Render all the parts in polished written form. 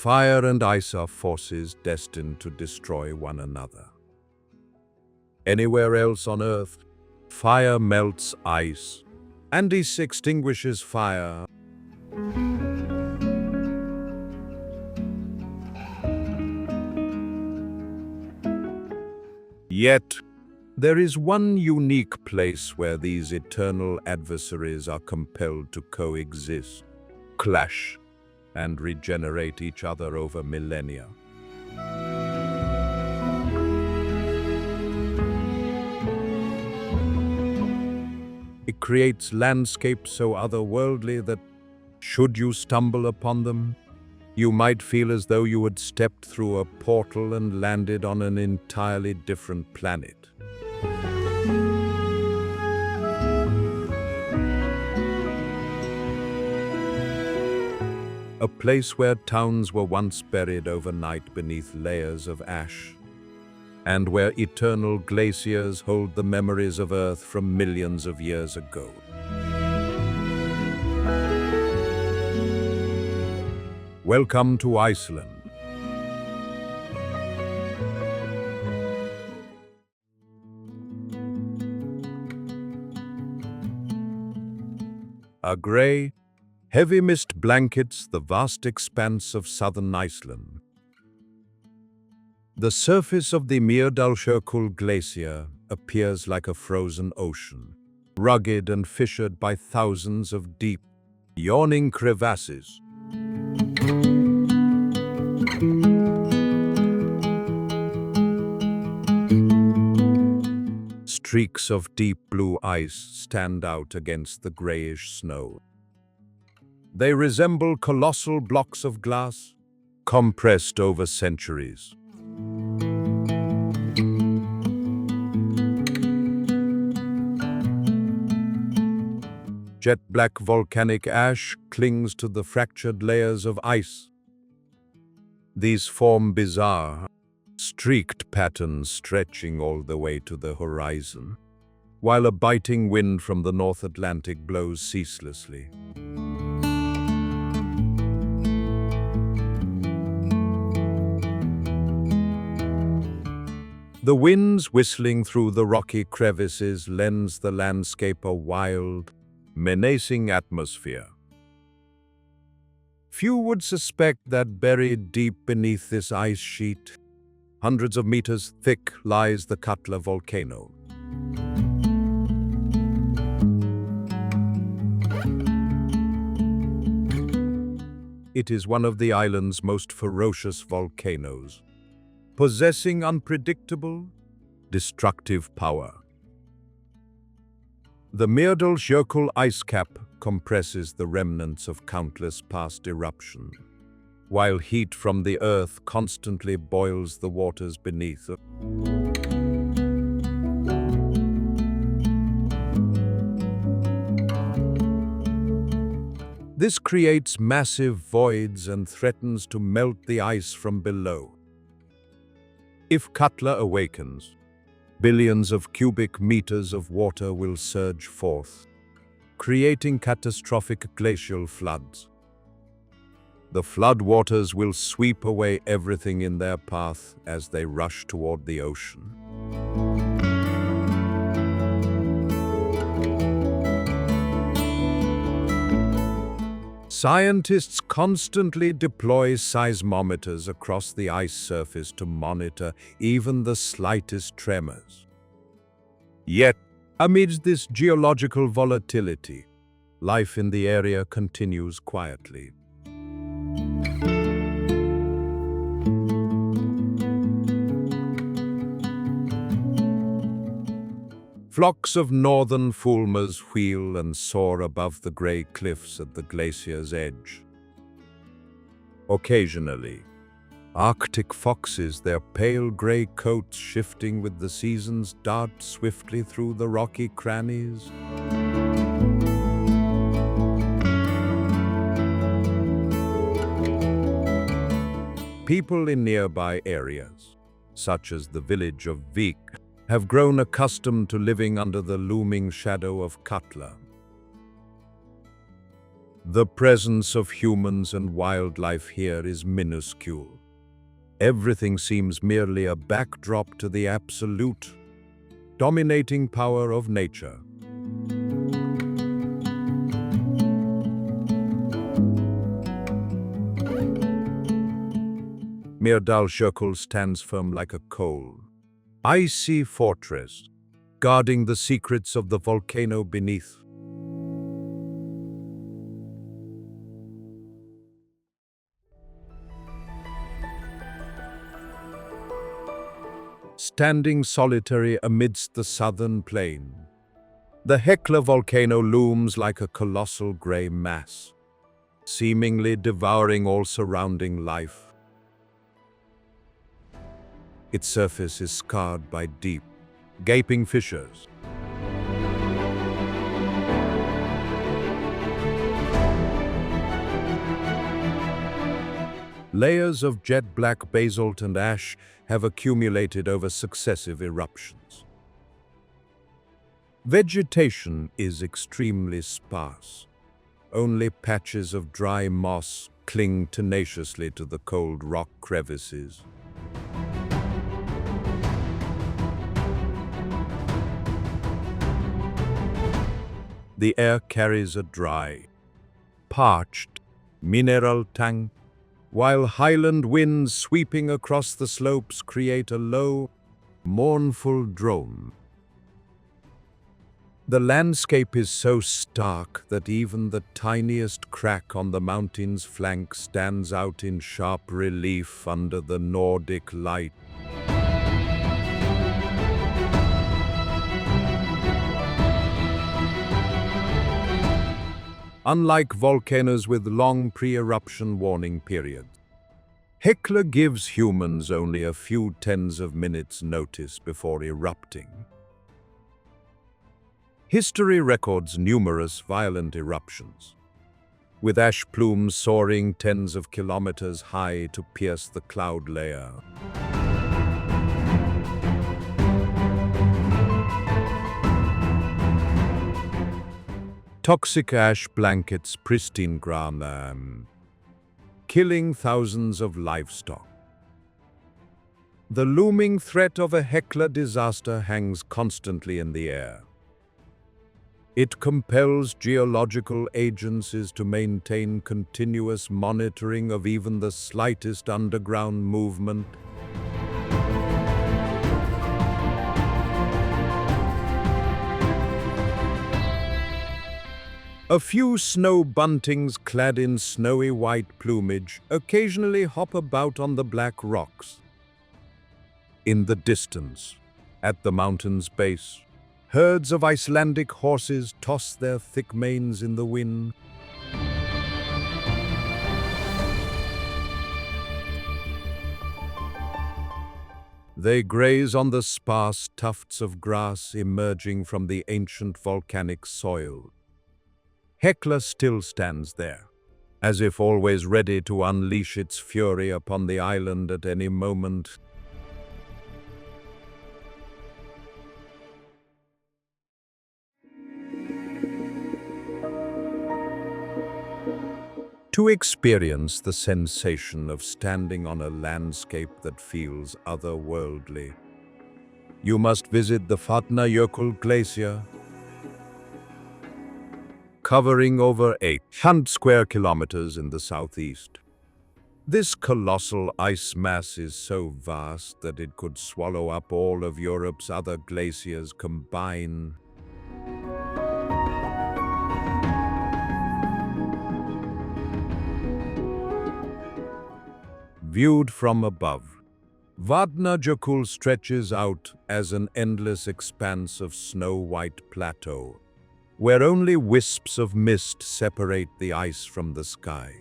Fire and ice are forces destined to destroy one another. Anywhere else on Earth, fire melts ice, and ice extinguishes fire. Yet, there is one unique place where these eternal adversaries are compelled to coexist, clash, and regenerate each other over millennia. It creates landscapes so otherworldly that, should you stumble upon them, you might feel as though you had stepped through a portal and landed on an entirely different planet. A place where towns were once buried overnight beneath layers of ash, and where eternal glaciers hold the memories of Earth from millions of years ago. Welcome to Iceland. A grey, heavy mist blankets the vast expanse of southern Iceland. The surface of the Mýrdalsjökull glacier appears like a frozen ocean, rugged and fissured by thousands of deep, yawning crevasses. Streaks of deep blue ice stand out against the grayish snow. They resemble colossal blocks of glass, compressed over centuries. Jet black volcanic ash clings to the fractured layers of ice. These form bizarre, streaked patterns stretching all the way to the horizon, while a biting wind from the North Atlantic blows ceaselessly. The winds whistling through the rocky crevices lends the landscape a wild, menacing atmosphere. Few would suspect that buried deep beneath this ice sheet, hundreds of meters thick, lies the Katla volcano. It is one of the island's most ferocious volcanoes, possessing unpredictable, destructive power. The Mýrdalsjökull ice cap compresses the remnants of countless past eruptions, while heat from the earth constantly boils the waters beneath. This creates massive voids and threatens to melt the ice from below. If Katla awakens, billions of cubic meters of water will surge forth, creating catastrophic glacial floods. The floodwaters will sweep away everything in their path as they rush toward the ocean. Scientists constantly deploy seismometers across the ice surface to monitor even the slightest tremors. Yet, amidst this geological volatility, life in the area continues quietly. Flocks of northern fulmars wheel and soar above the grey cliffs at the glacier's edge. Occasionally, Arctic foxes, their pale grey coats shifting with the seasons, dart swiftly through the rocky crannies. People in nearby areas, such as the village of Vik, have grown accustomed to living under the looming shadow of Katla. The presence of humans and wildlife here is minuscule. Everything seems merely a backdrop to the absolute, dominating power of nature. Myrdalsjökull stands firm like a cold, icy fortress, guarding the secrets of the volcano beneath. Standing solitary amidst the southern plain, the Hekla volcano looms like a colossal gray mass, seemingly devouring all surrounding life. Its surface is scarred by deep, gaping fissures. Layers of jet-black basalt and ash have accumulated over successive eruptions. Vegetation is extremely sparse. Only patches of dry moss cling tenaciously to the cold rock crevices. The air carries a dry, parched, mineral tang, while highland winds sweeping across the slopes create a low, mournful drone. The landscape is so stark that even the tiniest crack on the mountain's flank stands out in sharp relief under the Nordic light. Unlike volcanoes with long pre-eruption warning periods, Hekla gives humans only a few tens of minutes notice before erupting. History records numerous violent eruptions, with ash plumes soaring tens of kilometers high to pierce the cloud layer. Toxic ash blankets pristine ground, killing thousands of livestock. The looming threat of a Hekla disaster hangs constantly in the air. It compels geological agencies to maintain continuous monitoring of even the slightest underground movement. A few snow buntings clad in snowy white plumage occasionally hop about on the black rocks. In the distance, at the mountain's base, herds of Icelandic horses toss their thick manes in the wind. They graze on the sparse tufts of grass emerging from the ancient volcanic soil. Hekla still stands there, as if always ready to unleash its fury upon the island at any moment. To experience the sensation of standing on a landscape that feels otherworldly, you must visit the Vatnajökull glacier, covering over 800 square kilometers in the southeast. This colossal ice mass is so vast that it could swallow up all of Europe's other glaciers combined. Viewed from above, Vatnajökull stretches out as an endless expanse of snow-white plateau, where only wisps of mist separate the ice from the sky.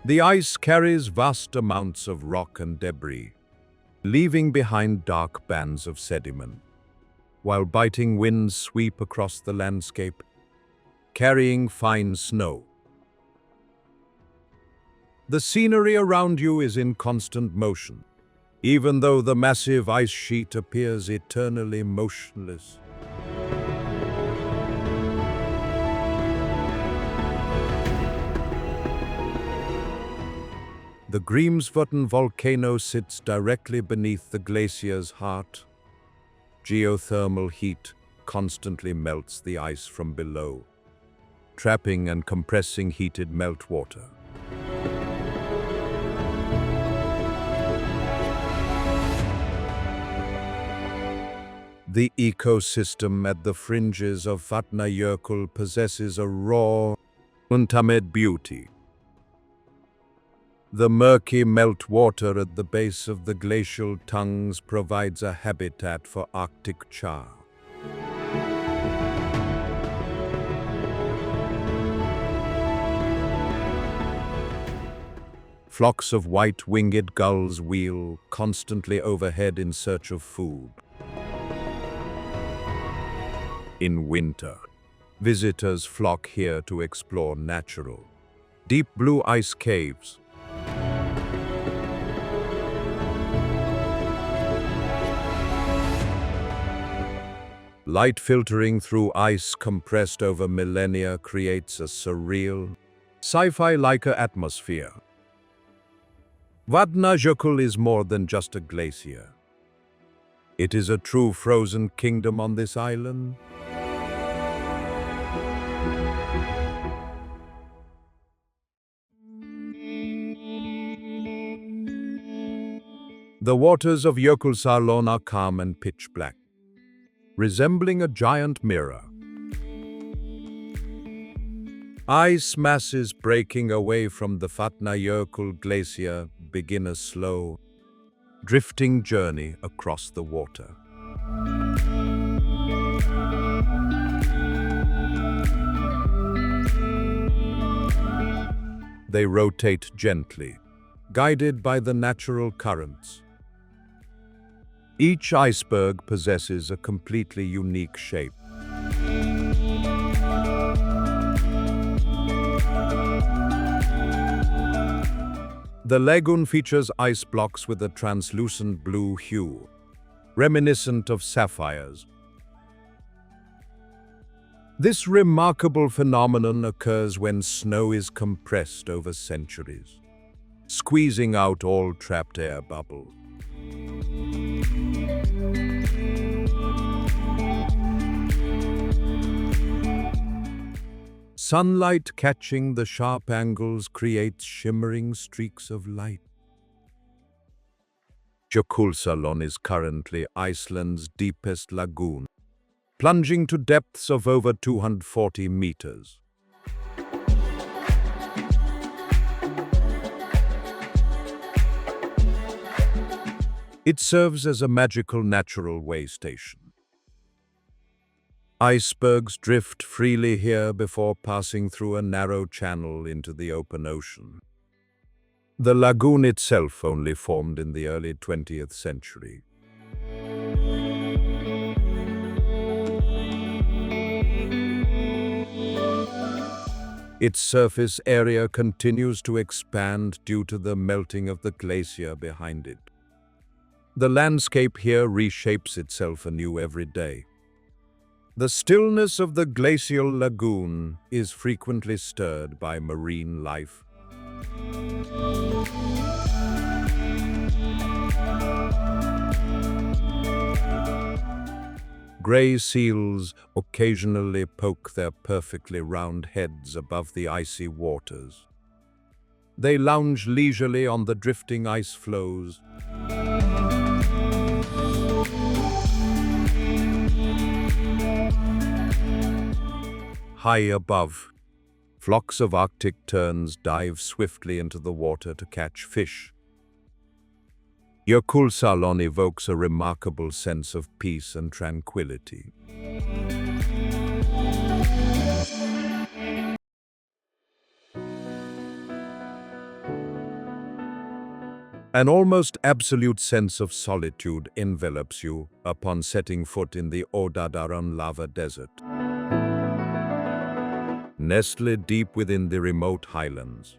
The ice carries vast amounts of rock and debris, leaving behind dark bands of sediment, while biting winds sweep across the landscape, carrying fine snow. The scenery around you is in constant motion, even though the massive ice sheet appears eternally motionless. The Grímsvötn volcano sits directly beneath the glacier's heart. Geothermal heat constantly melts the ice from below, trapping and compressing heated meltwater. The ecosystem at the fringes of Vatnajökull possesses a raw, untamed beauty. The murky meltwater at the base of the glacial tongues provides a habitat for Arctic char. Flocks of white-winged gulls wheel constantly overhead in search of food. In winter, visitors flock here to explore natural, deep blue ice caves. Light filtering through ice compressed over millennia creates a surreal, sci-fi-like atmosphere. Vatnajökull is more than just a glacier. It is a true frozen kingdom on this island. The waters of Jökulsárlón are calm and pitch black, resembling a giant mirror. Ice masses breaking away from the Vatnajökull glacier begin a slow, drifting journey across the water. They rotate gently, guided by the natural currents. Each iceberg possesses a completely unique shape. The lagoon features ice blocks with a translucent blue hue, reminiscent of sapphires. This remarkable phenomenon occurs when snow is compressed over centuries, squeezing out all trapped air bubbles. Sunlight catching the sharp angles creates shimmering streaks of light. Jökulsárlón is currently Iceland's deepest lagoon, plunging to depths of over 240 meters. It serves as a magical natural way station. Icebergs drift freely here before passing through a narrow channel into the open ocean. The lagoon itself only formed in the early 20th century. Its surface area continues to expand due to the melting of the glacier behind it. The landscape here reshapes itself anew every day. The stillness of the glacial lagoon is frequently stirred by marine life. Gray seals occasionally poke their perfectly round heads above the icy waters. They lounge leisurely on the drifting ice floes. High above, flocks of Arctic terns dive swiftly into the water to catch fish. Jökulsárlón evokes a remarkable sense of peace and tranquility. An almost absolute sense of solitude envelops you upon setting foot in the Oddaðaran lava desert. Nestled deep within the remote highlands,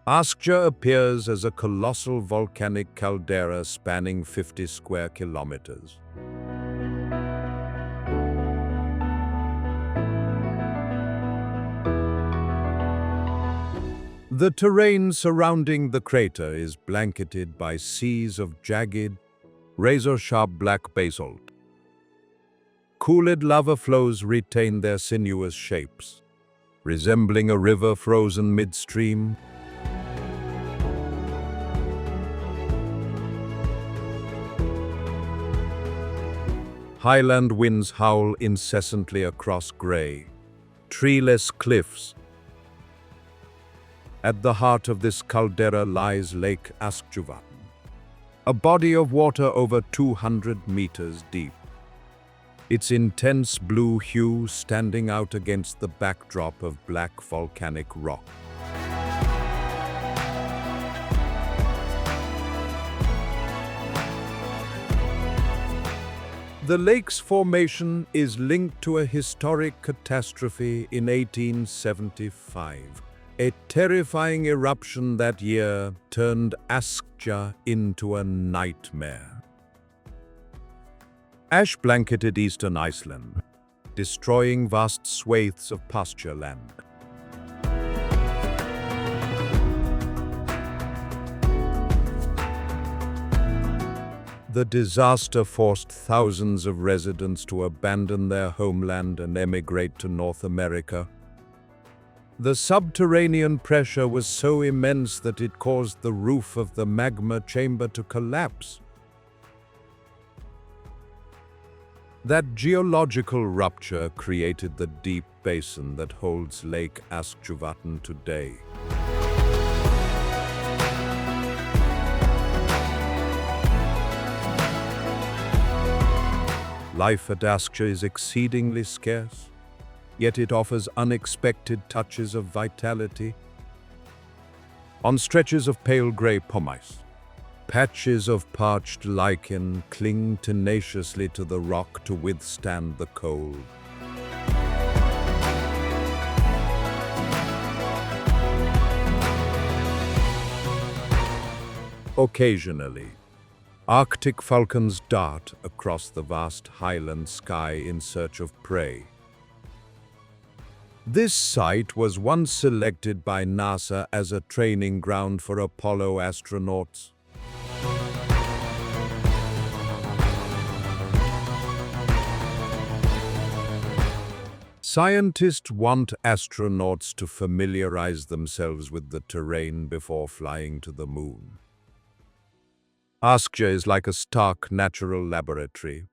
Askja appears as a colossal volcanic caldera spanning 50 square kilometers. The terrain surrounding the crater is blanketed by seas of jagged, razor-sharp black basalt. Cooled lava flows retain their sinuous shapes, resembling a river frozen midstream. Highland winds howl incessantly across grey, treeless cliffs. At the heart of this caldera lies Lake Askjuvat, a body of water over 200 meters deep. Its intense blue hue standing out against the backdrop of black volcanic rock. The lake's formation is linked to a historic catastrophe in 1875. A terrifying eruption that year turned Askja into a nightmare. Ash blanketed eastern Iceland, destroying vast swathes of pasture land. The disaster forced thousands of residents to abandon their homeland and emigrate to North America. The subterranean pressure was so immense that it caused the roof of the magma chamber to collapse. That geological rupture created the deep basin that holds Lake Askjuvatn today. Life at Askja is exceedingly scarce, yet it offers unexpected touches of vitality. On stretches of pale grey pumice, patches of parched lichen cling tenaciously to the rock to withstand the cold. Occasionally, Arctic falcons dart across the vast highland sky in search of prey. This site was once selected by NASA as a training ground for Apollo astronauts. Scientists want astronauts to familiarize themselves with the terrain before flying to the moon. Askja is like a stark natural laboratory.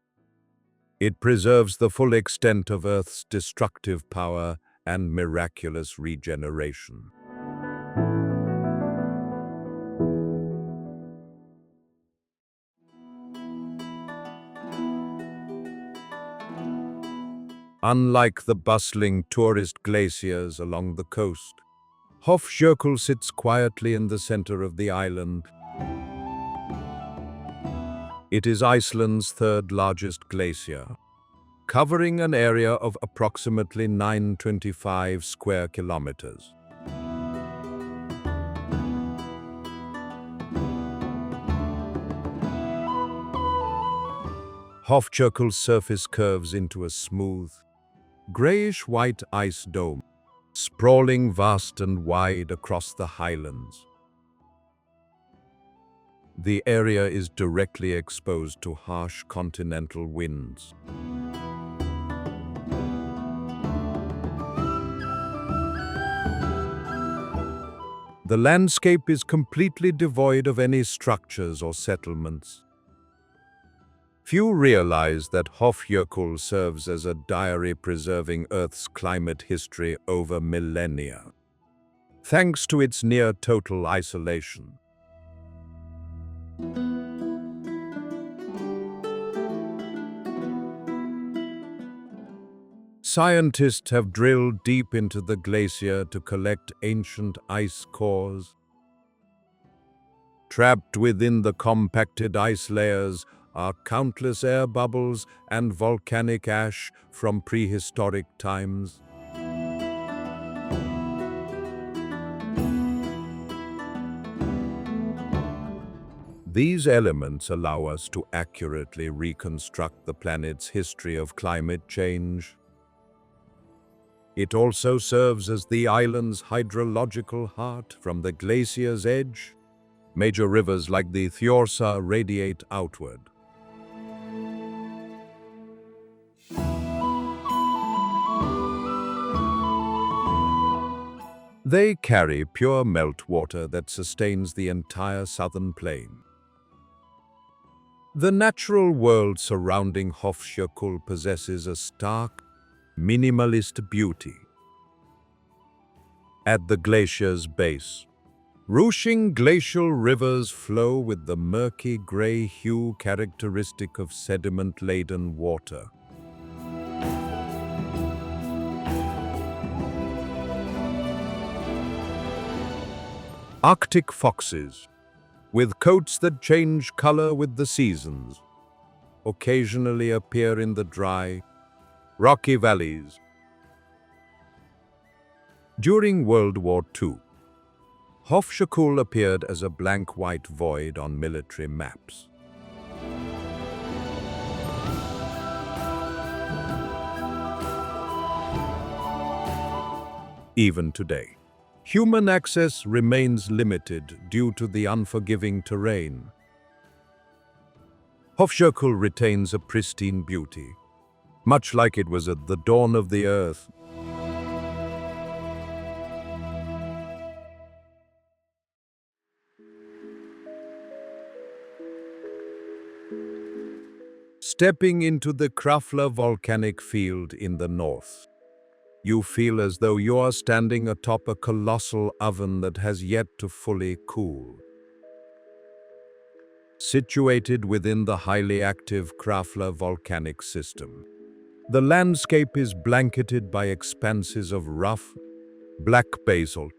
It preserves the full extent of Earth's destructive power and miraculous regeneration. Unlike the bustling tourist glaciers along the coast, Hofsjökull sits quietly in the center of the island. It is Iceland's third largest glacier, covering an area of approximately 925 square kilometers. Hofsjökull's surface curves into a smooth, grayish-white ice dome, sprawling vast and wide across the highlands. The area is directly exposed to harsh continental winds. The landscape is completely devoid of any structures or settlements. Few realize that Hofsjökull serves as a diary preserving Earth's climate history over millennia, thanks to its near-total isolation. Scientists have drilled deep into the glacier to collect ancient ice cores. Trapped within the compacted ice layers are countless air bubbles and volcanic ash from prehistoric times. These elements allow us to accurately reconstruct the planet's history of climate change. It also serves as the island's hydrological heart. From the glacier's edge, major rivers like the fjords radiate outward. They carry pure meltwater that sustains the entire southern plain. The natural world surrounding Hofsjökull possesses a stark, minimalist beauty. At the glacier's base, rushing glacial rivers flow with the murky gray hue characteristic of sediment-laden water. Arctic foxes, with coats that change color with the seasons, occasionally appear in the dry, rocky valleys. During World War II, Hofsjökull appeared as a blank white void on military maps. Even today, human access remains limited due to the unforgiving terrain. Hofsjökull retains a pristine beauty, much like it was at the dawn of the earth. Stepping into the Krafla volcanic field in the north, you feel as though you are standing atop a colossal oven that has yet to fully cool. Situated within the highly active Krafla volcanic system, the landscape is blanketed by expanses of rough, black basalt.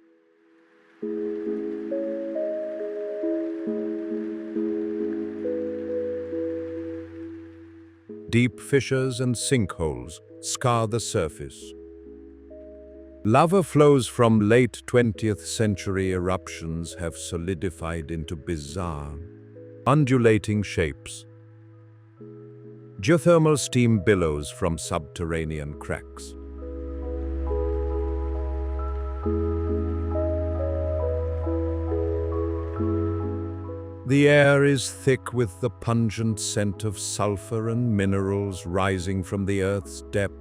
Deep fissures and sinkholes scar the surface. Lava flows from late 20th century eruptions have solidified into bizarre, undulating shapes. Geothermal steam billows from subterranean cracks. The air is thick with the pungent scent of sulfur and minerals rising from the Earth's depth.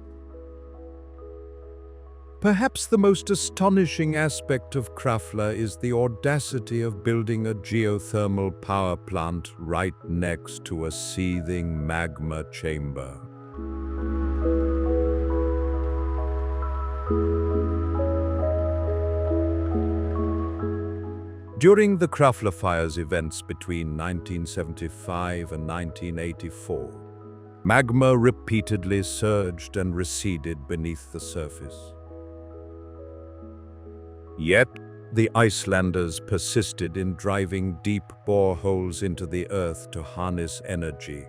Perhaps the most astonishing aspect of Krafla is the audacity of building a geothermal power plant right next to a seething magma chamber. During the Krafla Fire's events between 1975 and 1984, magma repeatedly surged and receded beneath the surface. Yet, the Icelanders persisted in driving deep boreholes into the earth to harness energy.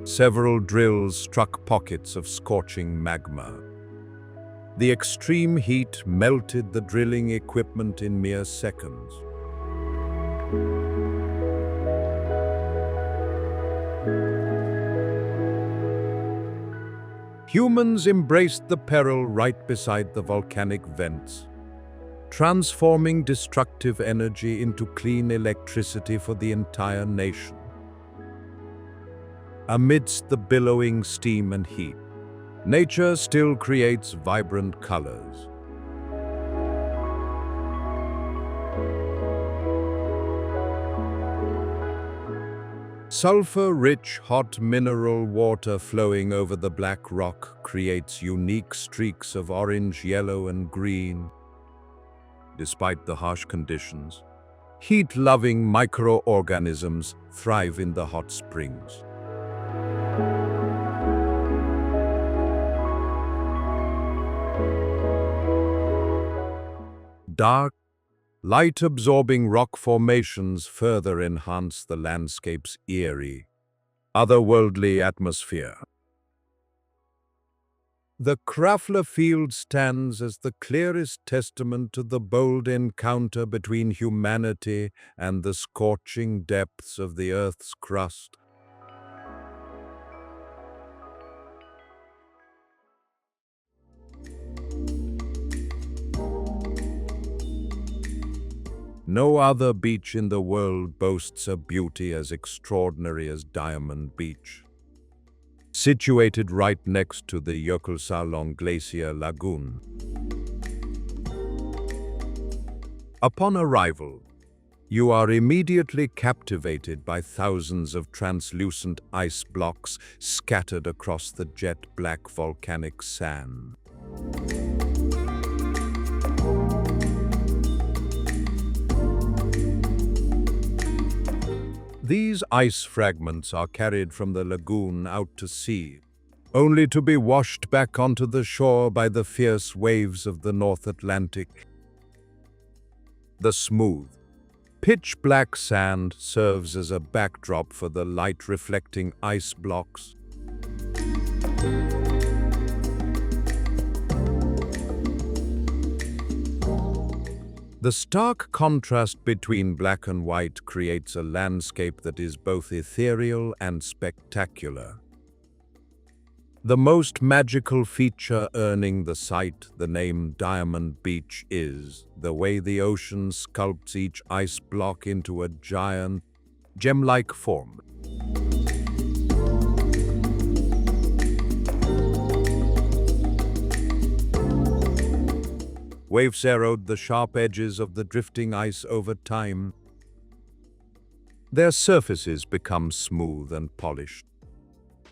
Several drills struck pockets of scorching magma. The extreme heat melted the drilling equipment in mere seconds. Humans embraced the peril right beside the volcanic vents, transforming destructive energy into clean electricity for the entire nation. Amidst the billowing steam and heat, nature still creates vibrant colors. Sulfur-rich hot mineral water flowing over the black rock creates unique streaks of orange, yellow, and green. Despite the harsh conditions, heat-loving microorganisms thrive in the hot springs. Dark, light-absorbing rock formations further enhance the landscape's eerie, otherworldly atmosphere. The Krafla field stands as the clearest testament to the bold encounter between humanity and the scorching depths of the Earth's crust. No other beach in the world boasts a beauty as extraordinary as Diamond Beach. Situated right next to the Jökulsárlón Glacier Lagoon. Upon arrival, you are immediately captivated by thousands of translucent ice blocks scattered across the jet-black volcanic sand. These ice fragments are carried from the lagoon out to sea, only to be washed back onto the shore by the fierce waves of the North Atlantic. The smooth, pitch-black sand serves as a backdrop for the light-reflecting ice blocks. The stark contrast between black and white creates a landscape that is both ethereal and spectacular. The most magical feature earning the site the name Diamond Beach is the way the ocean sculpts each ice block into a giant, gem-like form. Waves erode the sharp edges of the drifting ice over time. Their surfaces become smooth and polished,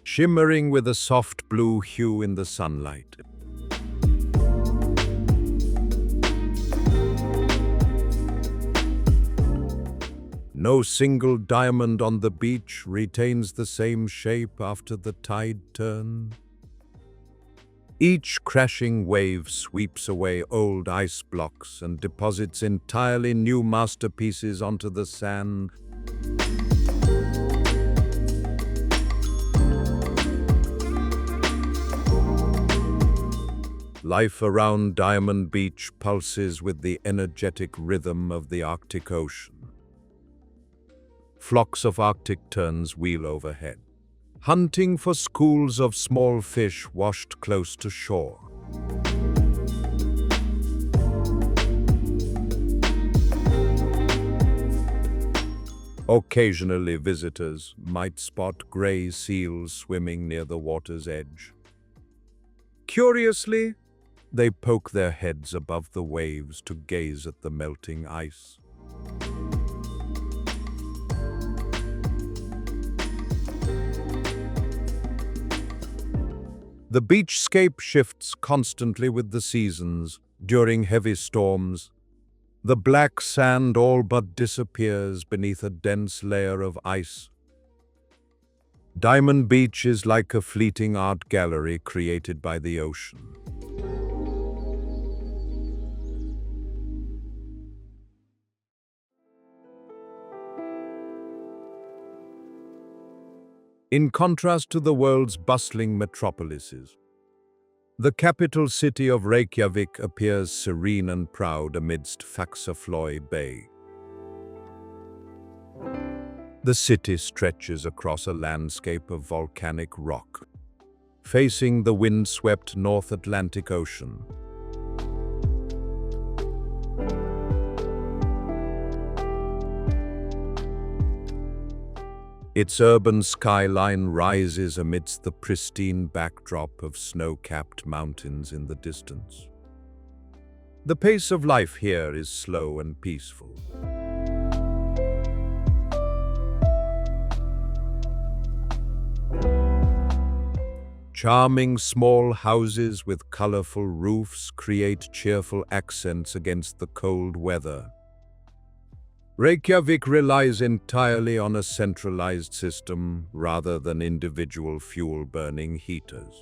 shimmering with a soft blue hue in the sunlight. No single diamond on the beach retains the same shape after the tide turn. Each crashing wave sweeps away old ice blocks and deposits entirely new masterpieces onto the sand. Life around Diamond Beach pulses with the energetic rhythm of the Arctic Ocean. Flocks of Arctic terns wheel overhead, hunting for schools of small fish washed close to shore. Occasionally, visitors might spot gray seals swimming near the water's edge. Curiously, they poke their heads above the waves to gaze at the melting ice. The beachscape shifts constantly with the seasons. During heavy storms, the black sand all but disappears beneath a dense layer of ice. Diamond Beach is like a fleeting art gallery created by the ocean. In contrast to the world's bustling metropolises, the capital city of Reykjavik appears serene and proud amidst Faxaflói Bay. The city stretches across a landscape of volcanic rock, facing the wind-swept North Atlantic Ocean. Its urban skyline rises amidst the pristine backdrop of snow-capped mountains in the distance. The pace of life here is slow and peaceful. Charming small houses with colorful roofs create cheerful accents against the cold weather. Reykjavik relies entirely on a centralized system rather than individual fuel-burning heaters.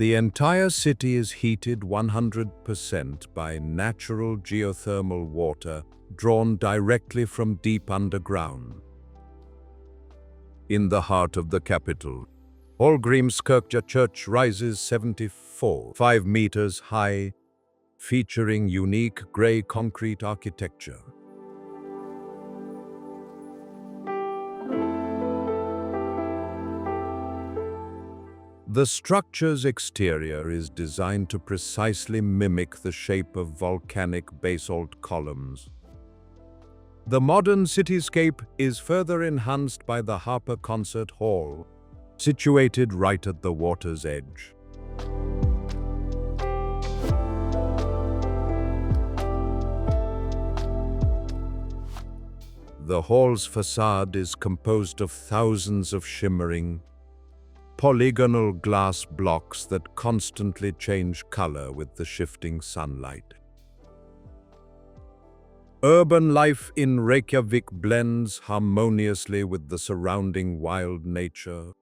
The entire city is heated 100% by natural geothermal water drawn directly from deep underground. In the heart of the capital, Hallgrímskirkja Church rises 74.5 meters high, featuring unique grey concrete architecture. The structure's exterior is designed to precisely mimic the shape of volcanic basalt columns. The modern cityscape is further enhanced by the Harper Concert Hall, situated right at the water's edge. The hall's facade is composed of thousands of shimmering, polygonal glass blocks that constantly change color with the shifting sunlight. Urban life in Reykjavik blends harmoniously with the surrounding wild nature.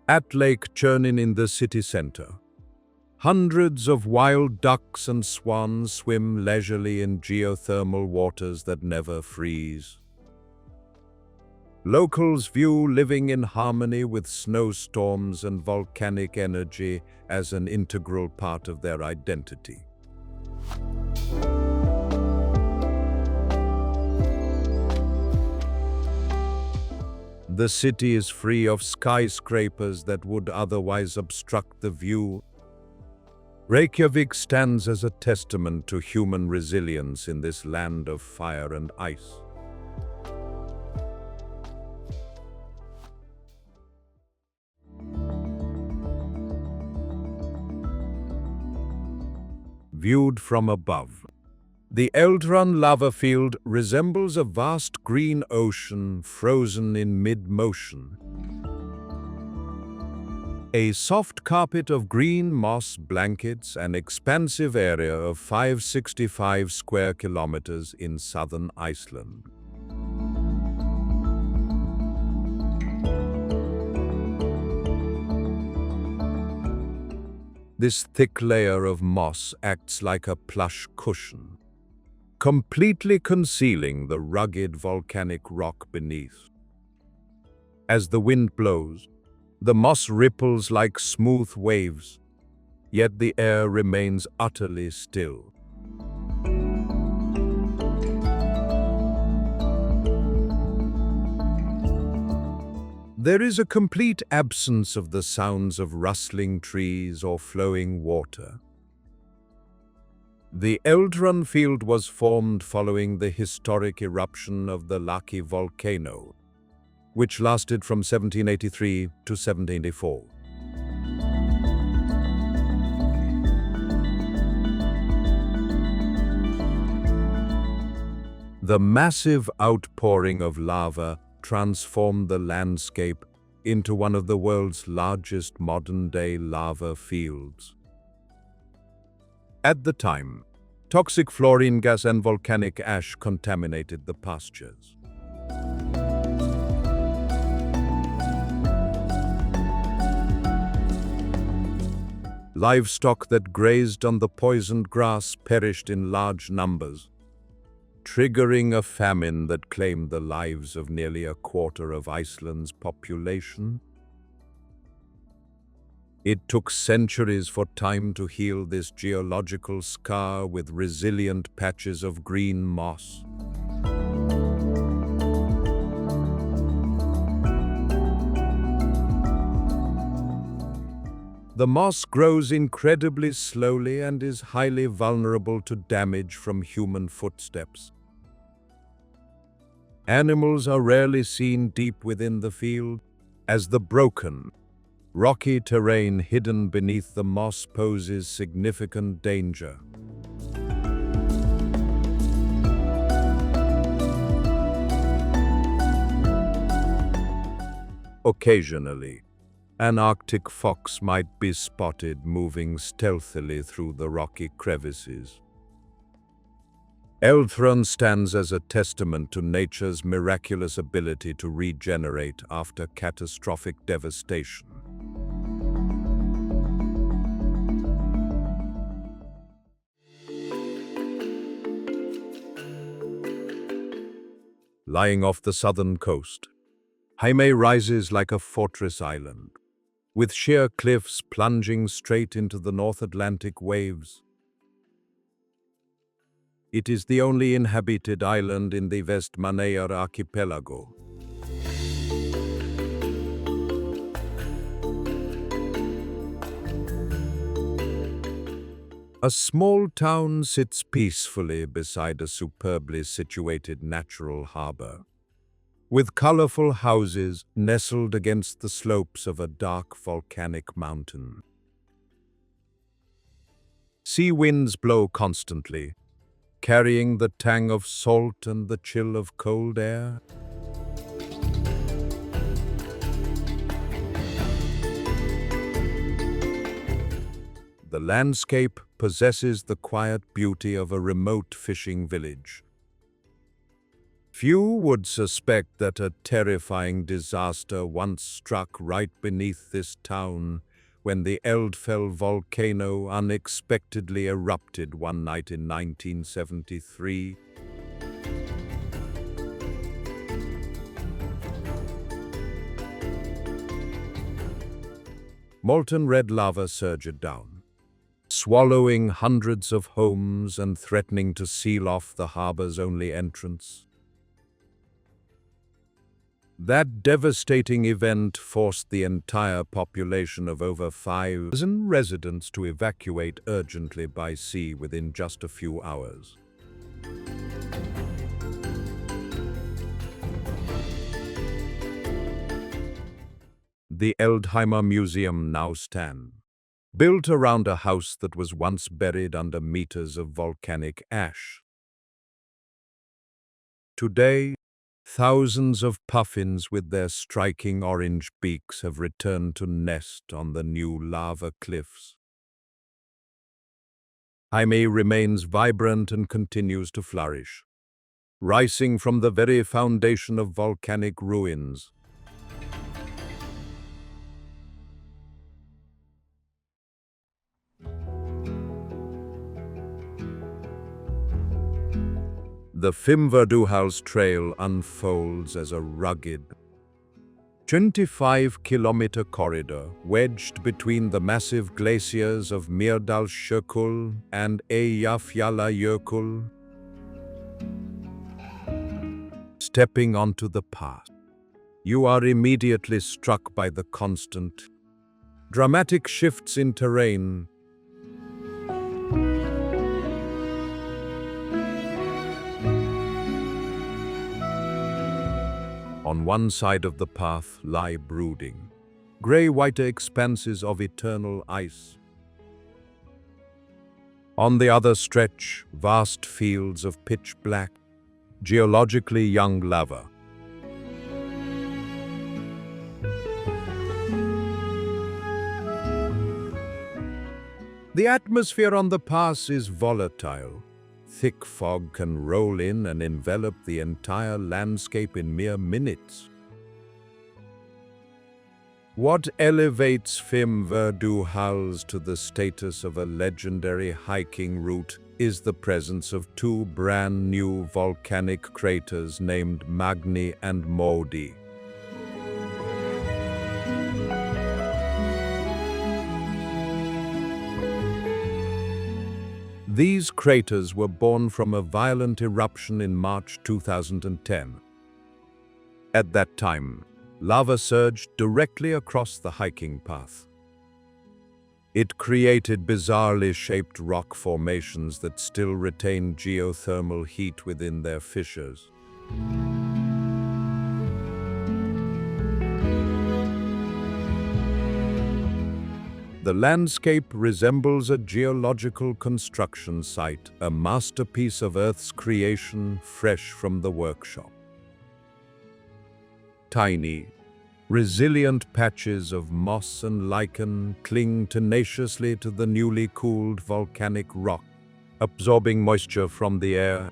At Lake Tjörnin in the city center, hundreds of wild ducks and swans swim leisurely in geothermal waters that never freeze. Locals view living in harmony with snowstorms and volcanic energy as an integral part of their identity. The city is free of skyscrapers that would otherwise obstruct the view. Reykjavik stands as a testament to human resilience in this land of fire and ice. Viewed from above, the Eldrun lava field resembles a vast green ocean frozen in mid-motion. A soft carpet of green moss blankets an expansive area of 565 square kilometers in southern Iceland. This thick layer of moss acts like a plush cushion, completely concealing the rugged volcanic rock beneath. As the wind blows, the moss ripples like smooth waves, yet the air remains utterly still. There is a complete absence of the sounds of rustling trees or flowing water. The Eldrun field was formed following the historic eruption of the Laki volcano, which lasted from 1783 to 1784. The massive outpouring of lava transformed the landscape into one of the world's largest modern-day lava fields. At the time, toxic fluorine gas and volcanic ash contaminated the pastures. Livestock that grazed on the poisoned grass perished in large numbers, triggering a famine that claimed the lives of nearly a quarter of Iceland's population. It took centuries for time to heal this geological scar with resilient patches of green moss. The moss grows incredibly slowly and is highly vulnerable to damage from human footsteps. Animals are rarely seen deep within the field, as the broken, rocky terrain hidden beneath the moss poses significant danger. Occasionally, an Arctic fox might be spotted moving stealthily through the rocky crevices. Eldthran stands as a testament to nature's miraculous ability to regenerate after catastrophic devastation. Lying off the southern coast, Jaime rises like a fortress island, with sheer cliffs plunging straight into the North Atlantic waves. It is the only inhabited island in the Vestmannaeyjar archipelago. A small town sits peacefully beside a superbly situated natural harbor, with colorful houses nestled against the slopes of a dark volcanic mountain. Sea winds blow constantly, carrying the tang of salt and the chill of cold air. The landscape possesses the quiet beauty of a remote fishing village. Few would suspect that a terrifying disaster once struck right beneath this town when the Eldfell volcano unexpectedly erupted one night in 1973. Molten red lava surged down, swallowing hundreds of homes and threatening to seal off the harbor's only entrance. That devastating event forced the entire population of over 5,000 residents to evacuate urgently by sea within just a few hours. The Eldheimer Museum now stands, built around a house that was once buried under meters of volcanic ash. Today, thousands of puffins with their striking orange beaks have returned to nest on the new lava cliffs. Jaime remains vibrant and continues to flourish, rising from the very foundation of volcanic ruins. The Fimmvörðuháls Trail unfolds as a rugged, 25-kilometer corridor wedged between the massive glaciers of Mýrdalsjökull and Eyjafjallajökull. Stepping onto the path, you are immediately struck by the constant, dramatic shifts in terrain. On one side of the path lie brooding, grey-white expanses of eternal ice. On the other stretch, vast fields of pitch-black, geologically young lava. The atmosphere on the pass is volatile. Thick fog can roll in and envelop the entire landscape in mere minutes. What elevates Fimmvörðuháls to the status of a legendary hiking route is the presence of two brand new volcanic craters named Magni and Modi. These craters were born from a violent eruption in March 2010. At that time, lava surged directly across the hiking path. It created bizarrely shaped rock formations that still retain geothermal heat within their fissures. The landscape resembles a geological construction site, a masterpiece of Earth's creation fresh from the workshop. Tiny, resilient patches of moss and lichen cling tenaciously to the newly cooled volcanic rock, absorbing moisture from the air.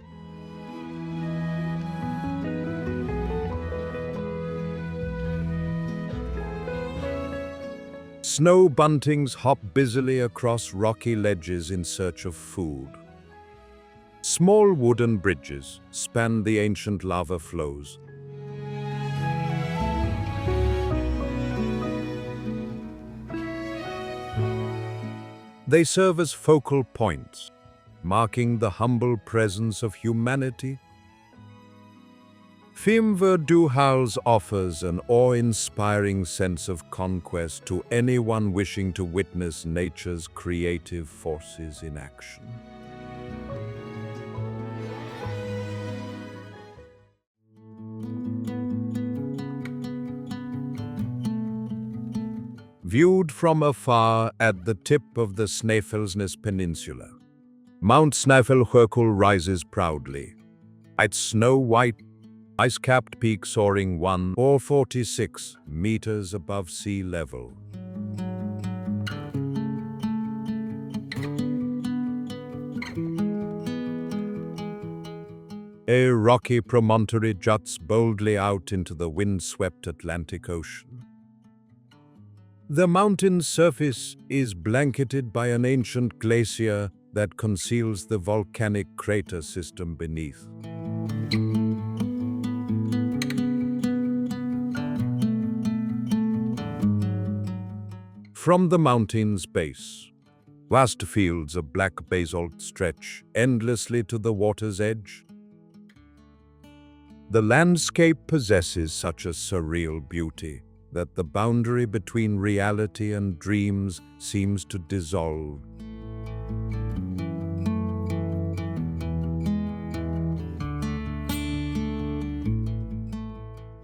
Snow buntings hop busily across rocky ledges in search of food. Small wooden bridges span the ancient lava flows. They serve as focal points, marking the humble presence of humanity. Fjords offers an awe-inspiring sense of conquest to anyone wishing to witness nature's creative forces in action. Viewed from afar at the tip of the Snæfellsnes Peninsula, Mount Snæfellsjökull rises proudly, its snow-white, ice-capped peak soaring 146 meters above sea level. A rocky promontory juts boldly out into the wind-swept Atlantic Ocean. The mountain's surface is blanketed by an ancient glacier that conceals the volcanic crater system beneath. From the mountain's base, vast fields of black basalt stretch endlessly to the water's edge. The landscape possesses such a surreal beauty that the boundary between reality and dreams seems to dissolve.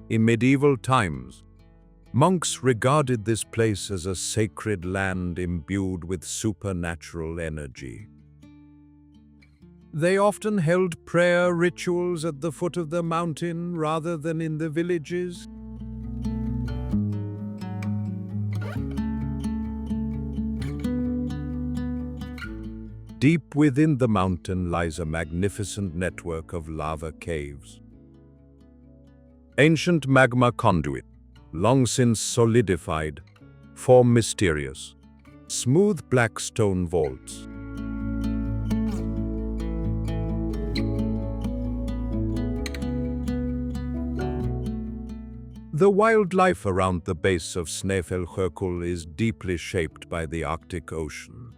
In medieval times, monks regarded this place as a sacred land imbued with supernatural energy. They often held prayer rituals at the foot of the mountain rather than in the villages. Deep within the mountain lies a magnificent network of lava caves. Ancient magma conduit, long since solidified, form mysterious, smooth black stone vaults. The wildlife around the base of Snæfellsjökull is deeply shaped by the Arctic Ocean.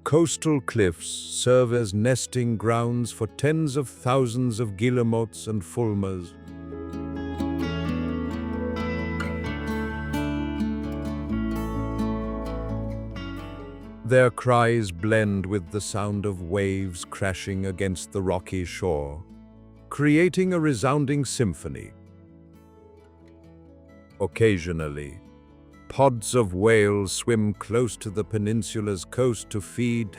Coastal cliffs serve as nesting grounds for tens of thousands of guillemots and fulmars. Their cries blend with the sound of waves crashing against the rocky shore, creating a resounding symphony. Occasionally, pods of whales swim close to the peninsula's coast to feed.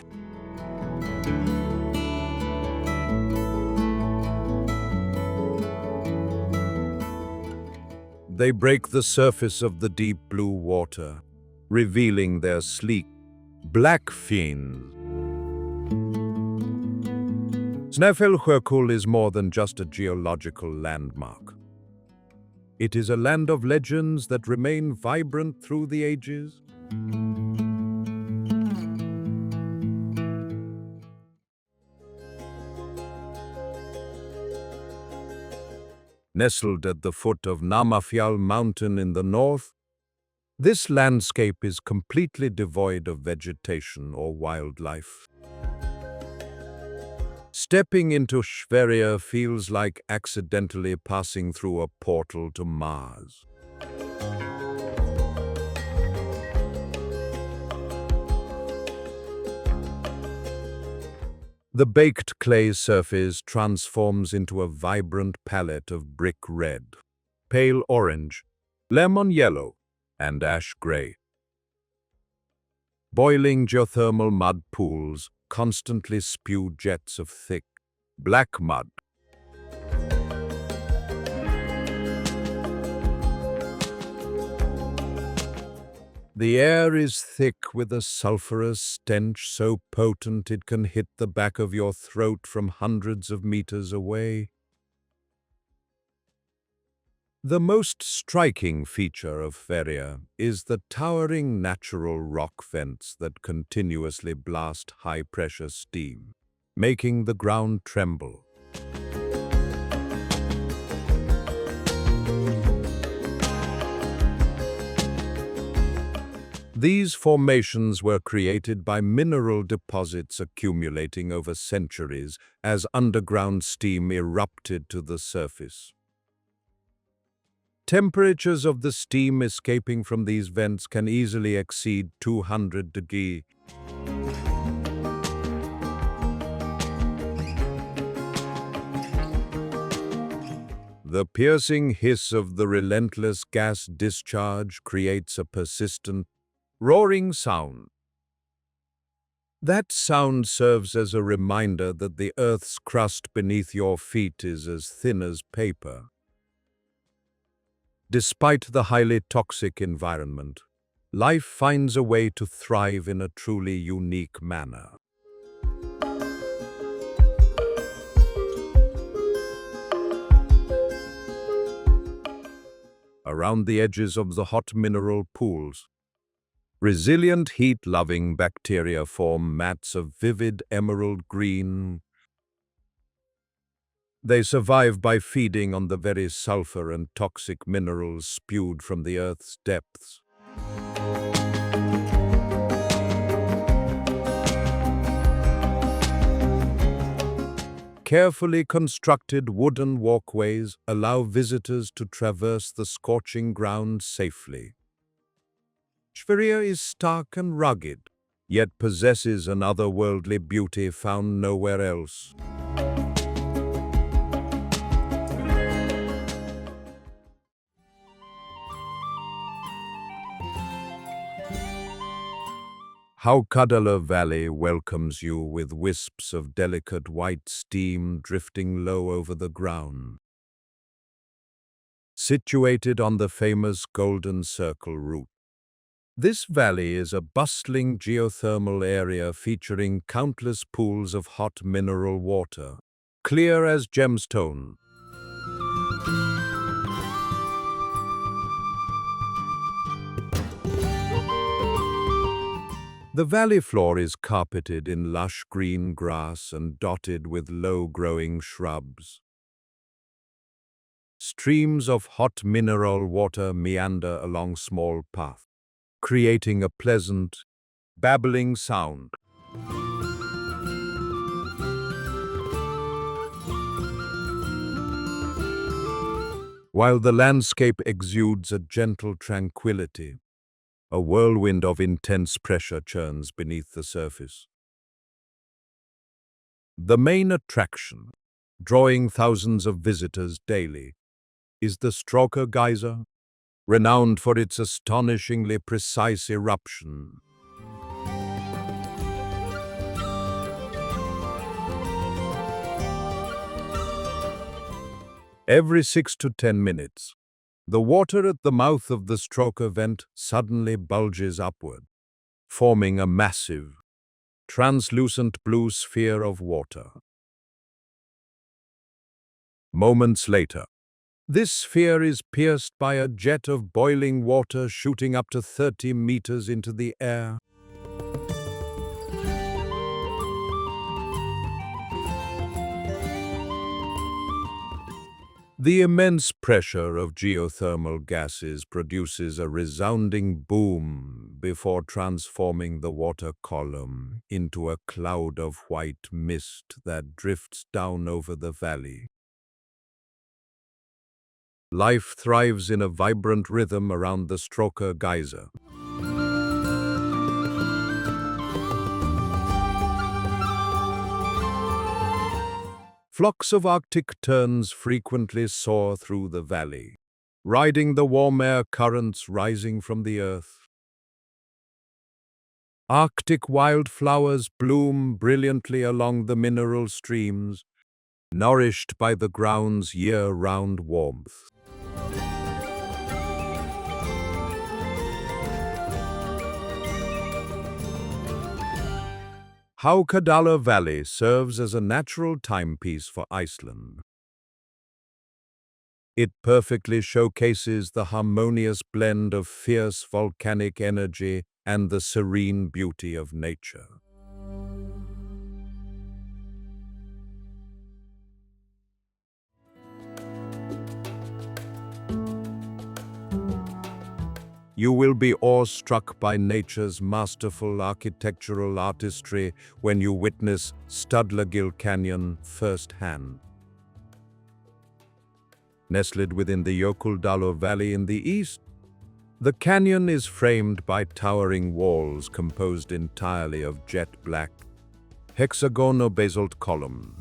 They break the surface of the deep blue water, revealing their sleek, black fins. Snæfellsjökull is more than just a geological landmark. It is a land of legends that remain vibrant through the ages. Nestled at the foot of Namafjall mountain in the north, this landscape is completely devoid of vegetation or wildlife. Stepping into Sverige feels like accidentally passing through a portal to Mars. The baked clay surface transforms into a vibrant palette of brick red, pale orange, lemon yellow, and ash gray. Boiling geothermal mud pools constantly spew jets of thick, black mud. The air is thick with a sulfurous stench so potent it can hit the back of your throat from hundreds of meters away. The most striking feature of Feria is the towering natural rock vents that continuously blast high-pressure steam, making the ground tremble. These formations were created by mineral deposits accumulating over centuries as underground steam erupted to the surface. Temperatures of the steam escaping from these vents can easily exceed 200 degrees. The piercing hiss of the relentless gas discharge creates a persistent, roaring sound. That sound serves as a reminder that the Earth's crust beneath your feet is as thin as paper. Despite the highly toxic environment, life finds a way to thrive in a truly unique manner. Around the edges of the hot mineral pools, resilient heat-loving bacteria form mats of vivid emerald green. They survive by feeding on the very sulfur and toxic minerals spewed from the Earth's depths. Carefully constructed wooden walkways allow visitors to traverse the scorching ground safely. Feria is stark and rugged, yet possesses an otherworldly beauty found nowhere else. Haukadala Valley welcomes you with wisps of delicate white steam drifting low over the ground. Situated on the famous Golden Circle route, this valley is a bustling geothermal area featuring countless pools of hot mineral water, clear as gemstone. The valley floor is carpeted in lush green grass and dotted with low-growing shrubs. Streams of hot mineral water meander along small paths, creating a pleasant, babbling sound. While the landscape exudes a gentle tranquility, a whirlwind of intense pressure churns beneath the surface. The main attraction, drawing thousands of visitors daily, is the Stroker Geyser, renowned for its astonishingly precise eruption. Every 6 to 10 minutes, the water at the mouth of the Stroker vent suddenly bulges upward, forming a massive, translucent blue sphere of water. Moments later, this sphere is pierced by a jet of boiling water shooting up to 30 meters into the air. The immense pressure of geothermal gases produces a resounding boom before transforming the water column into a cloud of white mist that drifts down over the valley. Life thrives in a vibrant rhythm around the Stroker Geyser. Flocks of Arctic terns frequently soar through the valley, riding the warm air currents rising from the earth. Arctic wildflowers bloom brilliantly along the mineral streams, nourished by the ground's year-round warmth. Haukadala Valley serves as a natural timepiece for Iceland. It perfectly showcases the harmonious blend of fierce volcanic energy and the serene beauty of nature. You will be awestruck by nature's masterful architectural artistry when you witness Studlagill Canyon firsthand. Nestled within the Jökuldalur Valley in the east, the canyon is framed by towering walls composed entirely of jet-black, hexagonal basalt columns.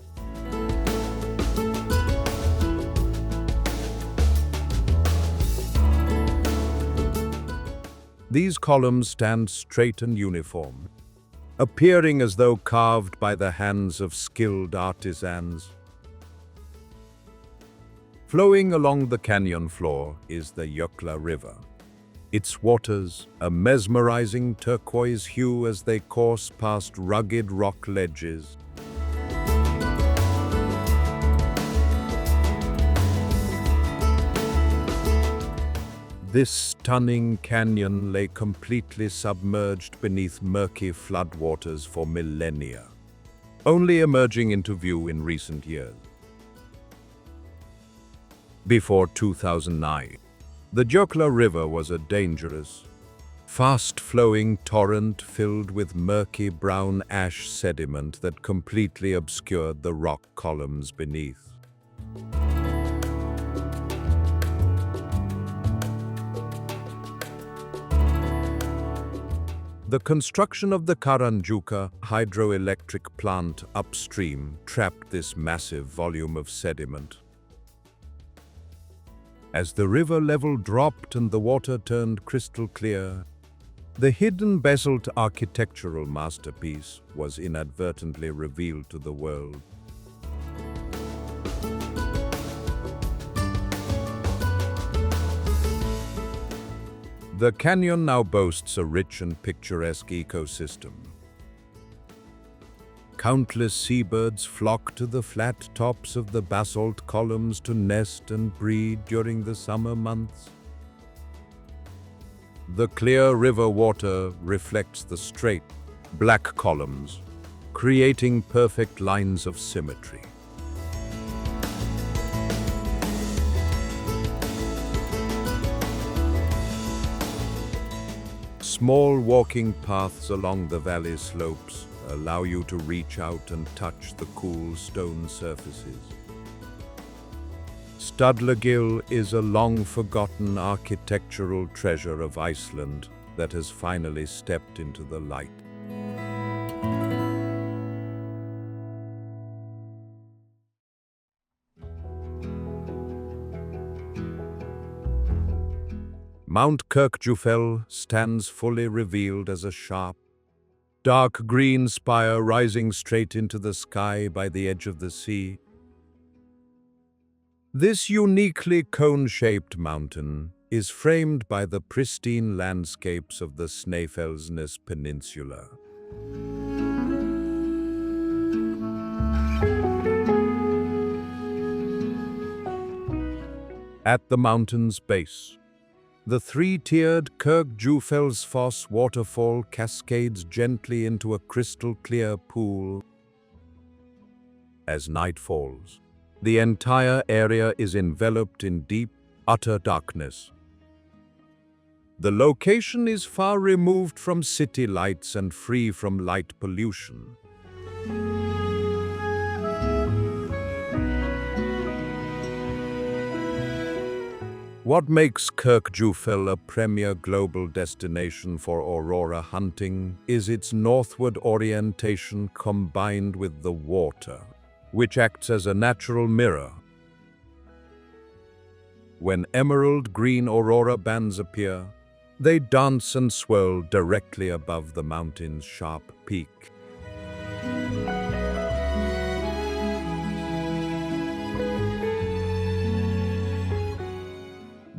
These columns stand straight and uniform, appearing as though carved by the hands of skilled artisans. Flowing along the canyon floor is the Jökla River. Its waters, a mesmerizing turquoise hue as they course past rugged rock ledges. This stunning canyon lay completely submerged beneath murky floodwaters for millennia, only emerging into view in recent years. Before 2009, the Jökla River was a dangerous, fast-flowing torrent filled with murky brown ash sediment that completely obscured the rock columns beneath. The construction of the Karanjuka hydroelectric plant upstream trapped this massive volume of sediment. As the river level dropped and the water turned crystal clear, the hidden basalt architectural masterpiece was inadvertently revealed to the world. The canyon now boasts a rich and picturesque ecosystem. Countless seabirds flock to the flat tops of the basalt columns to nest and breed during the summer months. The clear river water reflects the straight, black columns, creating perfect lines of symmetry. Small walking paths along the valley slopes allow you to reach out and touch the cool stone surfaces. Studlagill is a long-forgotten architectural treasure of Iceland that has finally stepped into the light. Mount Kirkjufell stands fully revealed as a sharp, dark green spire rising straight into the sky by the edge of the sea. This uniquely cone-shaped mountain is framed by the pristine landscapes of the Snæfellsnes Peninsula. At the mountain's base, the three-tiered Kirkjufellsfoss waterfall cascades gently into a crystal-clear pool. As night falls, the entire area is enveloped in deep, utter darkness. The location is far removed from city lights and free from light pollution. What makes Kirkjufell a premier global destination for aurora hunting is its northward orientation combined with the water, which acts as a natural mirror. When emerald green aurora bands appear, they dance and swirl directly above the mountain's sharp peak.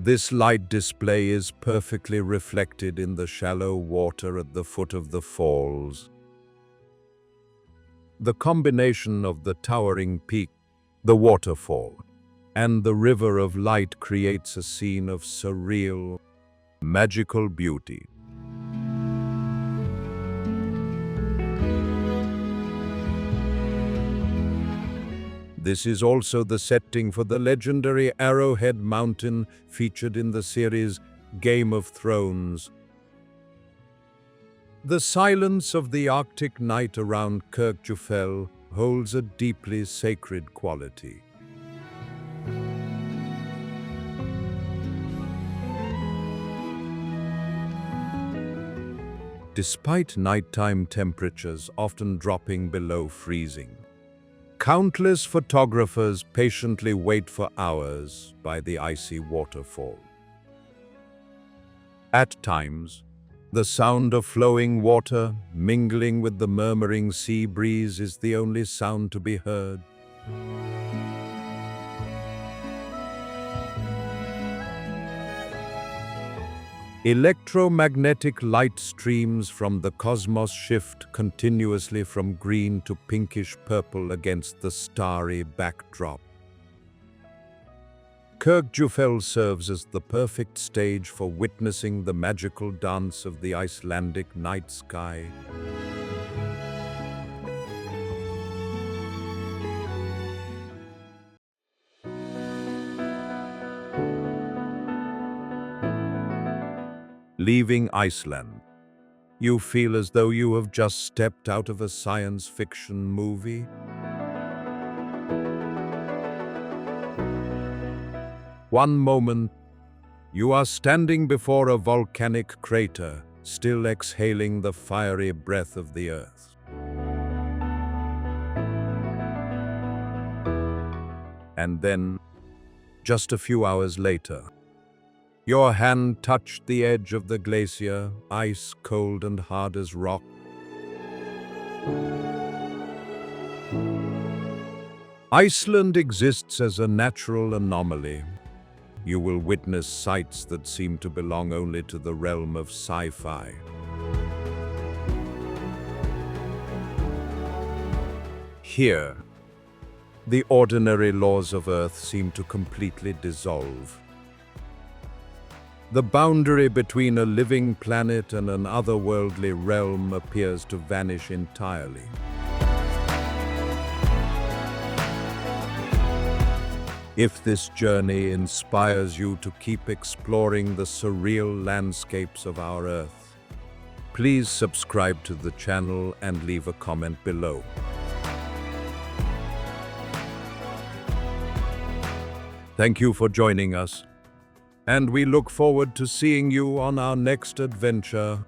This light display is perfectly reflected in the shallow water at the foot of the falls. The combination of the towering peak, the waterfall, and the river of light creates a scene of surreal, magical beauty. This is also the setting for the legendary Arrowhead Mountain featured in the series Game of Thrones. The silence of the Arctic night around Kirkjufell holds a deeply sacred quality. Despite nighttime temperatures often dropping below freezing, countless photographers patiently wait for hours by the icy waterfall. At times, the sound of flowing water mingling with the murmuring sea breeze is the only sound to be heard. Electromagnetic light streams from the cosmos shift continuously from green to pinkish purple against the starry backdrop. Kirkjufell serves as the perfect stage for witnessing the magical dance of the Icelandic night sky. Leaving Iceland, you feel as though you have just stepped out of a science fiction movie. One moment, you are standing before a volcanic crater, still exhaling the fiery breath of the earth. And then, just a few hours later, your hand touched the edge of the glacier, ice cold and hard as rock. Iceland exists as a natural anomaly. You will witness sights that seem to belong only to the realm of sci-fi. Here, the ordinary laws of Earth seem to completely dissolve. The boundary between a living planet and an otherworldly realm appears to vanish entirely. If this journey inspires you to keep exploring the surreal landscapes of our Earth, please subscribe to the channel and leave a comment below. Thank you for joining us, and we look forward to seeing you on our next adventure.